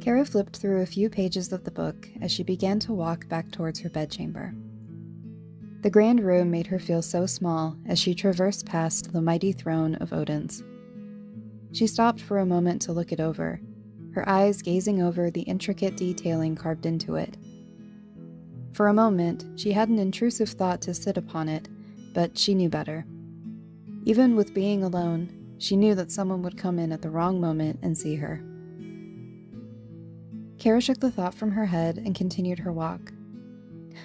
Kara flipped through a few pages of the book as she began to walk back towards her bedchamber. The grand room made her feel so small as she traversed past the mighty throne of Odin's. She stopped for a moment to look it over, her eyes gazing over the intricate detailing carved into it. For a moment, she had an intrusive thought to sit upon it, but she knew better. Even with being alone, she knew that someone would come in at the wrong moment and see her. Kara shook the thought from her head and continued her walk.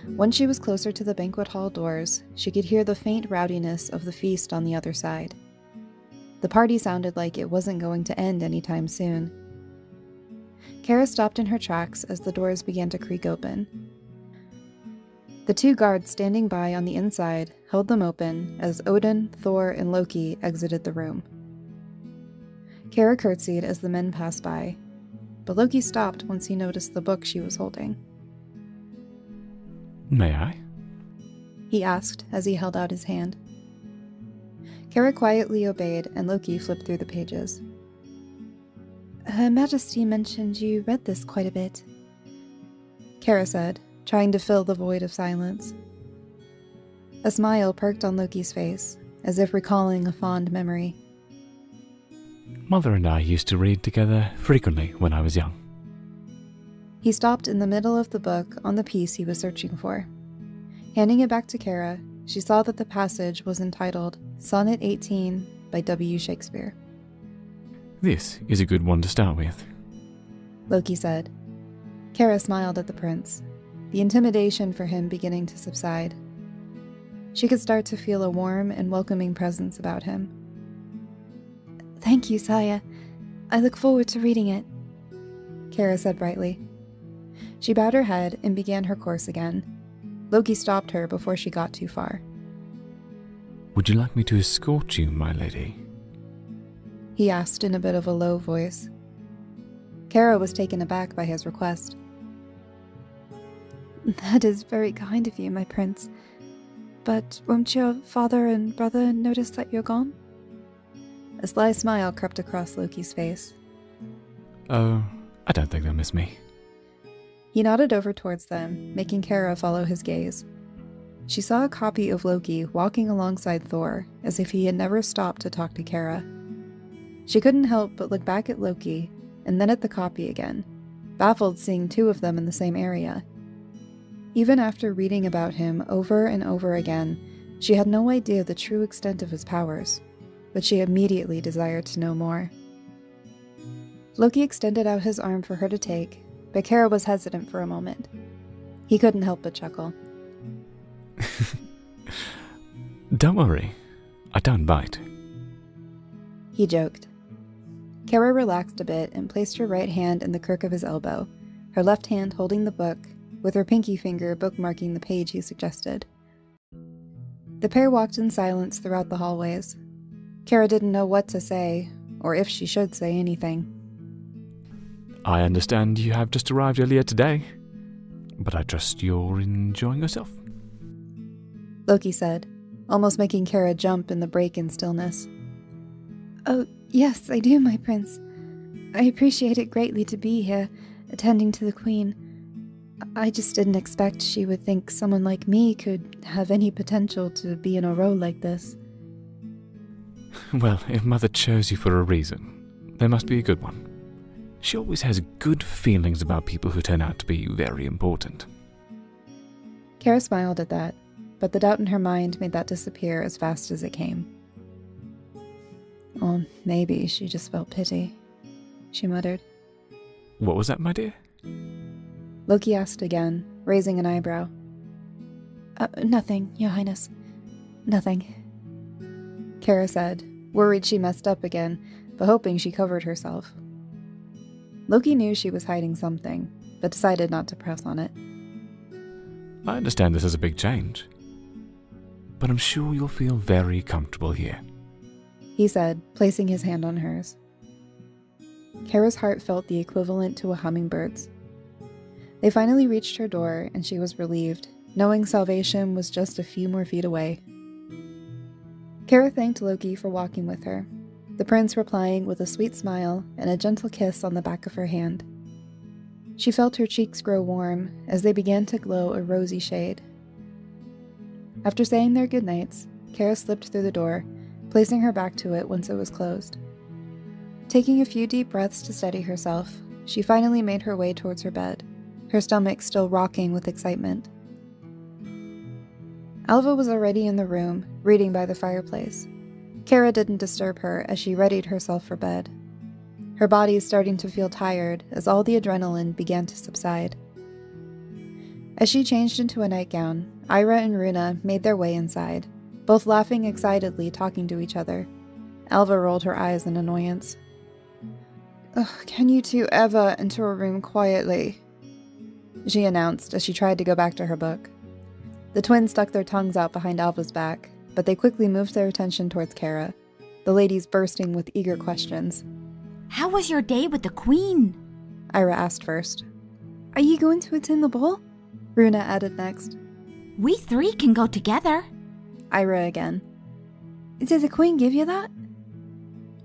Once she was closer to the banquet hall doors, she could hear the faint rowdiness of the feast on the other side. The party sounded like it wasn't going to end anytime soon. Kara stopped in her tracks as the doors began to creak open. The two guards standing by on the inside held them open as Odin, Thor, and Loki exited the room. Kara curtsied as the men passed by, but Loki stopped once he noticed the book she was holding. "May I?" he asked as he held out his hand. Kara quietly obeyed, and Loki flipped through the pages. "Her Majesty mentioned you read this quite a bit," Kara said, trying to fill the void of silence. A smile perked on Loki's face, as if recalling a fond memory. "Mother and I used to read together frequently when I was young." He stopped in the middle of the book on the piece he was searching for. Handing it back to Kara, she saw that the passage was entitled Sonnet 18 by W. Shakespeare. "This is a good one to start with," Loki said. Kara smiled at the prince, the intimidation for him beginning to subside. She could start to feel a warm and welcoming presence about him. "Thank you, Saya. I look forward to reading it," Kara said brightly. She bowed her head and began her course again. Loki stopped her before she got too far. "Would you like me to escort you, my lady?" he asked in a bit of a low voice. Kara was taken aback by his request. "That is very kind of you, my prince. But won't your father and brother notice that you're gone?" A sly smile crept across Loki's face. "Oh, I don't think they'll miss me." He nodded over towards them, making Kara follow his gaze. She saw a copy of Loki walking alongside Thor, as if he had never stopped to talk to Kara. She couldn't help but look back at Loki, and then at the copy again, baffled seeing two of them in the same area. Even after reading about him over and over again, she had no idea the true extent of his powers, but she immediately desired to know more. Loki extended out his arm for her to take, but Kara was hesitant for a moment. He couldn't help but chuckle. "Don't worry, I don't bite," he joked. Kara relaxed a bit and placed her right hand in the crook of his elbow, her left hand holding the book, with her pinky finger bookmarking the page he suggested. The pair walked in silence throughout the hallways. Kara didn't know what to say, or if she should say anything. "I understand you have just arrived earlier today, but I trust you're enjoying yourself," Loki said, almost making Kara jump in the break in stillness. "Oh, yes, I do, my prince. I appreciate it greatly to be here, attending to the Queen. I just didn't expect she would think someone like me could have any potential to be in a role like this." "Well, if Mother chose you for a reason, there must be a good one. She always has good feelings about people who turn out to be very important." Kara smiled at that, but the doubt in her mind made that disappear as fast as it came. "Or maybe she just felt pity," she muttered. "What was that, my dear?" Loki asked again, raising an eyebrow. Nothing, Your Highness. Nothing," Kara said, worried she messed up again, but hoping she covered herself. Loki knew she was hiding something, but decided not to press on it. "I understand this is a big change, but I'm sure you'll feel very comfortable here," he said, placing his hand on hers. Kara's heart felt the equivalent to a hummingbird's. They finally reached her door, and she was relieved, knowing salvation was just a few more feet away. Kara thanked Loki for walking with her, the prince replying with a sweet smile and a gentle kiss on the back of her hand. She felt her cheeks grow warm as they began to glow a rosy shade. After saying their goodnights, Kara slipped through the door, placing her back to it once it was closed. Taking a few deep breaths to steady herself, she finally made her way towards her bed, her stomach still rocking with excitement. Alva was already in the room, reading by the fireplace. Kara didn't disturb her as she readied herself for bed. Her body starting to feel tired as all the adrenaline began to subside. As she changed into a nightgown, Eira and Runa made their way inside, both laughing excitedly, talking to each other. Alva rolled her eyes in annoyance. "Can you two ever enter a room quietly?" she announced as she tried to go back to her book. The twins stuck their tongues out behind Alva's back, but they quickly moved their attention towards Kara, the ladies bursting with eager questions. How was your day with the Queen? Eira asked first. "Are you going to attend the ball?" Runa added next. We three can go together. Eira again. "Did the Queen give you that?"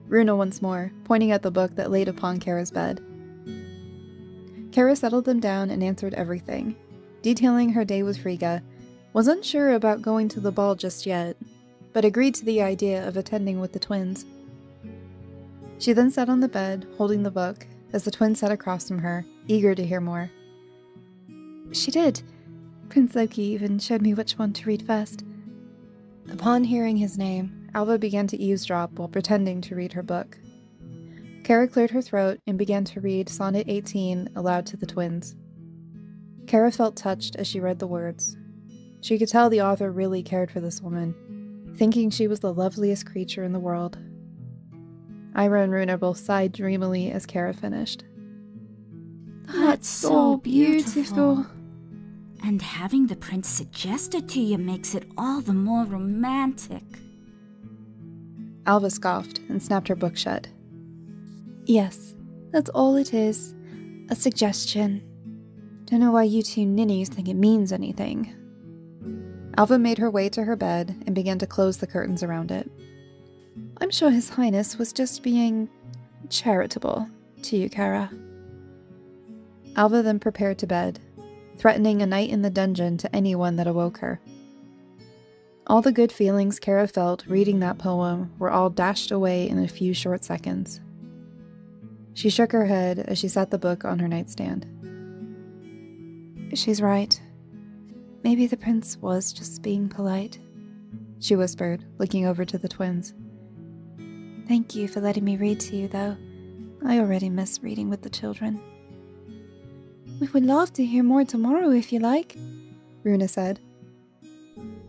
Runa once more, pointing at the book that laid upon Kara's bed. Kara settled them down and answered everything, detailing her day with Frigga, was unsure about going to the ball just yet, but agreed to the idea of attending with the twins. She then sat on the bed, holding the book, as the twins sat across from her, eager to hear more. "She did. Prince Loki even showed me which one to read first." Upon hearing his name, Alva began to eavesdrop while pretending to read her book. Kara cleared her throat and began to read Sonnet 18 aloud to the twins. Kara felt touched as she read the words. She could tell the author really cared for this woman, thinking she was the loveliest creature in the world. Eira and Runa both sighed dreamily as Kara finished. That's so beautiful. And having the prince suggest it to you makes it all the more romantic. Alva scoffed and snapped her book shut. "Yes, that's all it is. A suggestion. Don't know why you two ninnies think it means anything." Alva made her way to her bed and began to close the curtains around it. "I'm sure His Highness was just being charitable to you, Kara." Alva then prepared to bed, threatening a night in the dungeon to anyone that awoke her. All the good feelings Kara felt reading that poem were all dashed away in a few short seconds. She shook her head as she set the book on her nightstand. "She's right. Maybe the prince was just being polite," she whispered, looking over to the twins. "Thank you for letting me read to you, though. I already miss reading with the children." "We would love to hear more tomorrow if you like," Runa said.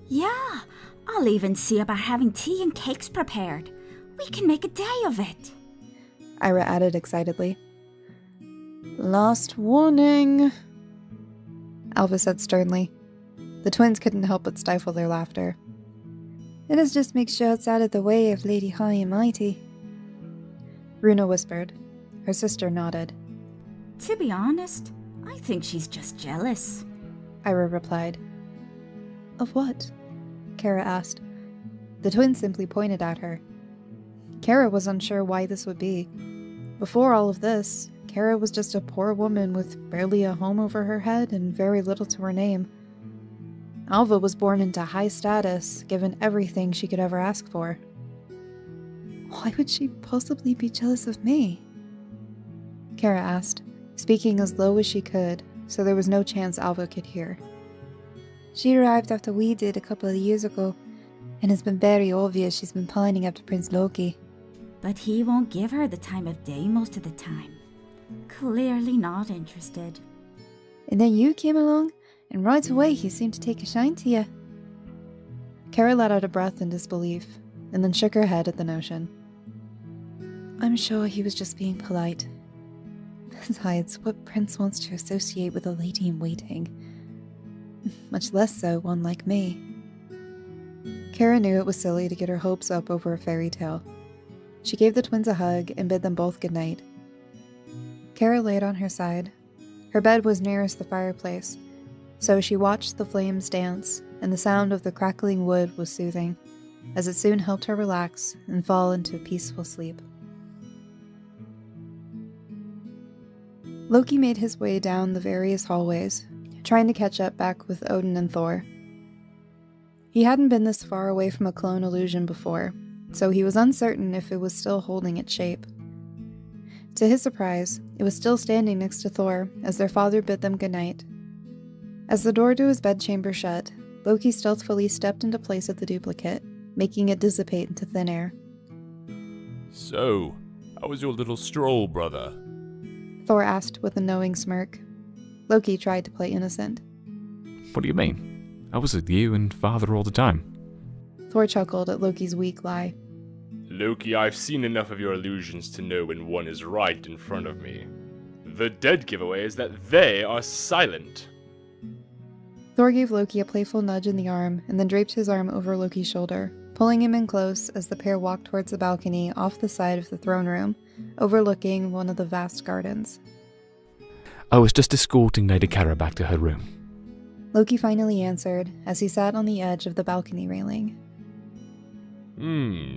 Yeah, I'll even see about having tea and cakes prepared. We can make a day of it. Eira added excitedly. "Last warning," Alva said sternly. The twins couldn't help but stifle their laughter. "Let us just make sure it's out of the way of Lady High and Mighty," Runa whispered. Her sister nodded. To be honest, I think she's just jealous, Eira replied. "Of what?" Kara asked. The twins simply pointed at her. Kara was unsure why this would be. Before all of this, Kara was just a poor woman with barely a home over her head and very little to her name. Alva was born into high status, given everything she could ever ask for. "Why would she possibly be jealous of me?" Kara asked, speaking as low as she could, so there was no chance Alva could hear. "She arrived after we did a couple of years ago, and it's been very obvious she's been pining after Prince Loki." But he won't give her the time of day most of the time. Clearly not interested. "And then you came along, and right away he seemed to take a shine to you." Kara let out a breath in disbelief, and then shook her head at the notion. "I'm sure he was just being polite. Besides, what prince wants to associate with a lady-in-waiting? Much less so one like me." Kara knew it was silly to get her hopes up over a fairy tale. She gave the twins a hug and bid them both good night. Kara laid on her side. Her bed was nearest the fireplace, so she watched the flames dance, and the sound of the crackling wood was soothing, as it soon helped her relax and fall into a peaceful sleep. Loki made his way down the various hallways, trying to catch up back with Odin and Thor. He hadn't been this far away from a clone illusion before, so he was uncertain if it was still holding its shape. To his surprise, it was still standing next to Thor as their father bid them goodnight. As the door to his bedchamber shut, Loki stealthily stepped into place of the duplicate, making it dissipate into thin air. So, how was your little stroll, brother? Thor asked with a knowing smirk. Loki tried to play innocent. What do you mean? I was with you and father all the time. Thor chuckled at Loki's weak lie. Loki, I've seen enough of your illusions to know when one is right in front of me. The dead giveaway is that they are silent. Thor gave Loki a playful nudge in the arm and then draped his arm over Loki's shoulder, pulling him in close as the pair walked towards the balcony off the side of the throne room, overlooking one of the vast gardens. I was just escorting Lady Kara back to her room. Loki finally answered as he sat on the edge of the balcony railing.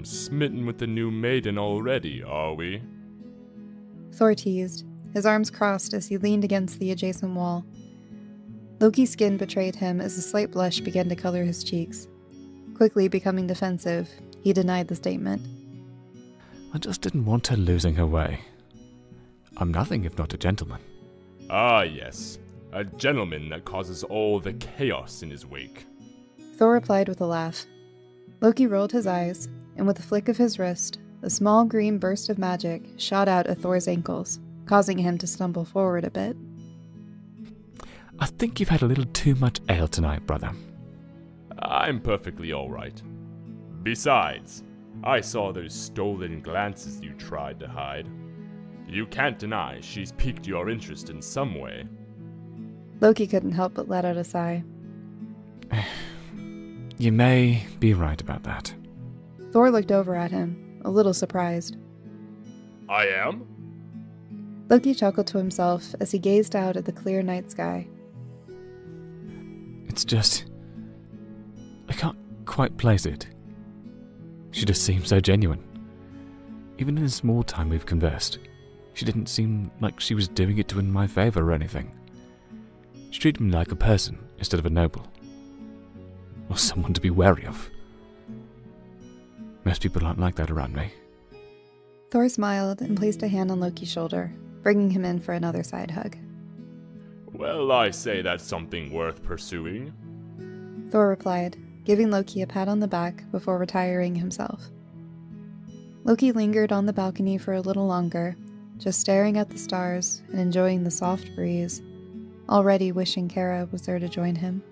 Smitten with the new maiden already, are we? Thor teased, his arms crossed as he leaned against the adjacent wall. Loki's skin betrayed him as a slight blush began to color his cheeks. Quickly becoming defensive, he denied the statement. I just didn't want her losing her way. I'm nothing if not a gentleman. Ah, yes. A gentleman that causes all the chaos in his wake. Thor replied with a laugh. Loki rolled his eyes, and with a flick of his wrist, a small green burst of magic shot out at Thor's ankles, causing him to stumble forward a bit. I think you've had a little too much ale tonight, brother. I'm perfectly alright. Besides, I saw those stolen glances you tried to hide. You can't deny she's piqued your interest in some way. Loki couldn't help but let out a sigh. You may be right about that. Thor looked over at him, a little surprised. I am? Loki chuckled to himself as he gazed out at the clear night sky. It's just... I can't quite place it. She just seems so genuine. Even in the small time we've conversed, she didn't seem like she was doing it to win my favor or anything. She treated me like a person instead of a noble. Or someone to be wary of. Most people aren't like that around me. Thor smiled and placed a hand on Loki's shoulder, bringing him in for another side hug. Well, I say that's something worth pursuing. Thor replied, giving Loki a pat on the back before retiring himself. Loki lingered on the balcony for a little longer, just staring at the stars and enjoying the soft breeze, already wishing Kara was there to join him.